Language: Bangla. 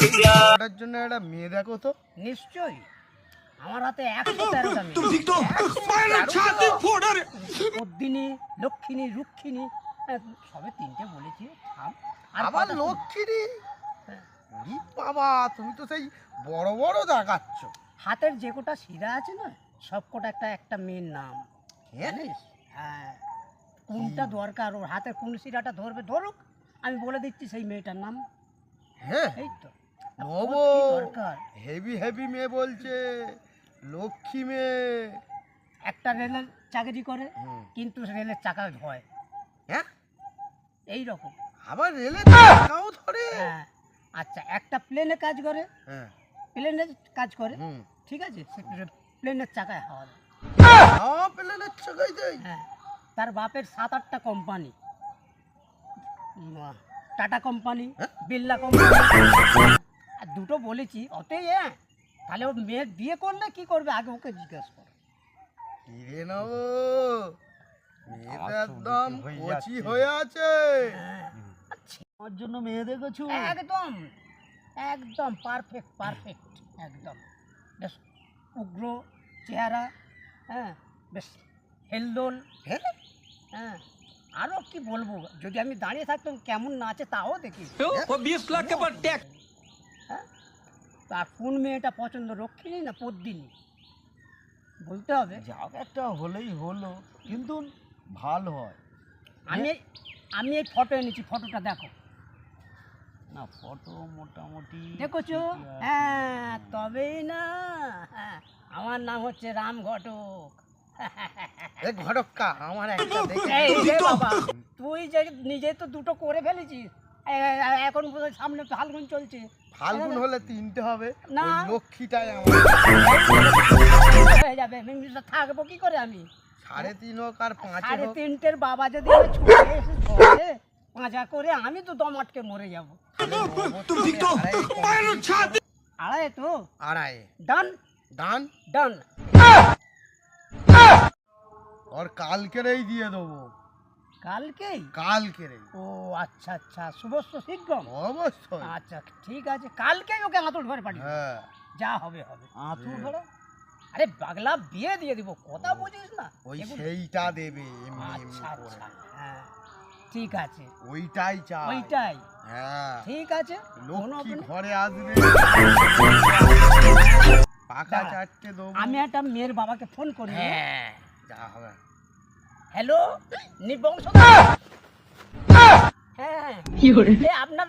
ওটার জন্য একটা মেয়ে দেখো তো। নিশ্চয়ই আমার হাতে 113টা মেয়ে। পদ্মিনী, লক্ষ্মী, রুক্মিণী, সবে 3টে বলেছি। আবার লক্ষ্মী বাবা, তুমি তো সেই বড় বড় দেখাচ্ছ। হাতের যে কোটা শিরা আছে না, সব কোটা একটা একটা মেয়ের নাম জানিস? হ্যাঁ, কোনটা দরকার, ওর হাতে কোন শিরাটা ধরবে ধরুক, আমি বলে দিচ্ছি সেই মেয়েটার নাম। হ্যাঁ, এই তো দরকার। হেভি হেভি মেয়ে বলছে, লক্ষ্মী মেয়ে। একটা রেলের চাকরি করে, কিন্তু রেলের চাকা ধোয়। হ্যাঁ, এই রকম। আবার রেলের চাকাও ধরে? হ্যাঁ। আচ্ছা, একটা প্লেনে কাজ করে। হ্যাঁ, প্লেনের কাজ করে, ঠিক আছে, প্লেনের চাকায় হাওয়া দেয়। প্লেনের চাকায় দেয়? হ্যাঁ, তার বাপের 7-8টা company, Tata company, Birla company, আর দুটো বলেছি অতই। তাহলে ও মেয়ের বিয়ে করলে কি করবে আগে ওকে জিজ্ঞেস করো। কিরে নেব, মেয়েটা একদম কচি হয়ে আছে। আমার জন্য মেয়ে দেখেছো? একদম একদম পারফেক্ট পারফেক্ট, একদম বেশ উগ্র চেহারা, হ্যাঁ, বেশ হেলদোল। হ্যাঁ, আরও কি বলবো, যদি আমি দাঁড়িয়ে থাকতাম কেমন নাচে তাও দেখি। 20 लाख के पर टैक्स। হ্যাঁ, তা কোন মেয়েটা পছন্দ, রক্ষিণী না পদ্মিনী বলতে হবে। যাক, একটা হলেই হলো, কিন্তু ভালো হয়। আমি আমি এই ফটো এনেছি, ফটোটা দেখো না, ফটো মোটামুটি দেখেছো? হ্যাঁ, তবেই না। হ্যাঁ, আমার নাম হচ্ছে রাম ঘটক। ঘটকা আমার একটা এই যে বাবা, তুই যে নিজে তো দুটো করে ফেলেছিস, এখন বোধহয় সামনে ফাল্গুন চলছে। ফাল্গুন হলে 3টে হবে না। ওই লক্ষ্মীটাই আমার হয়ে যাবে, থাকবো কি করে আমি? 3.5 হোক আর 5 হোক। 3.5-এর বাবা যদি আমি ছুটে এসে ধরে পাঁচা করে, আমি তো দম আটকে মরে যাবো। আড়াই তো? আড়াই। ডান ডান ডান। আর কালকেরেই দিয়ে দেবো। কালকেই? কালকেরেই। ও আচ্ছা আচ্ছা, শুভস্য শীঘ্রম। অবশ্যই। আচ্ছা ঠিক আছে, কালকেই ওকে আঁতুড় ঘরে পাঠিয়ে দেবো। হ্যাঁ, যা হবে হবে। আঁতুড় ঘরে? আরে পাগলা, বিয়ে দিয়ে দিব, কথা বুঝিস না? ওই সেইটা দেবে এমনি এমনি আচ্ছা করে। আচ্ছা, হ্যাঁ ঠিক আছে, ওইটাই চাই। ওইটাই হ্যাঁ, ঠিক আছে। লক্ষ্মী ঘরে আসবে, পাকা দাঁড়া, 4টে দেবো। আমি একটা মেয়ের বাবাকে ফোন করি। হ্যাঁ, যা হবে। হ্যালো, নির্বংশ। হ্যাঁ, আপনার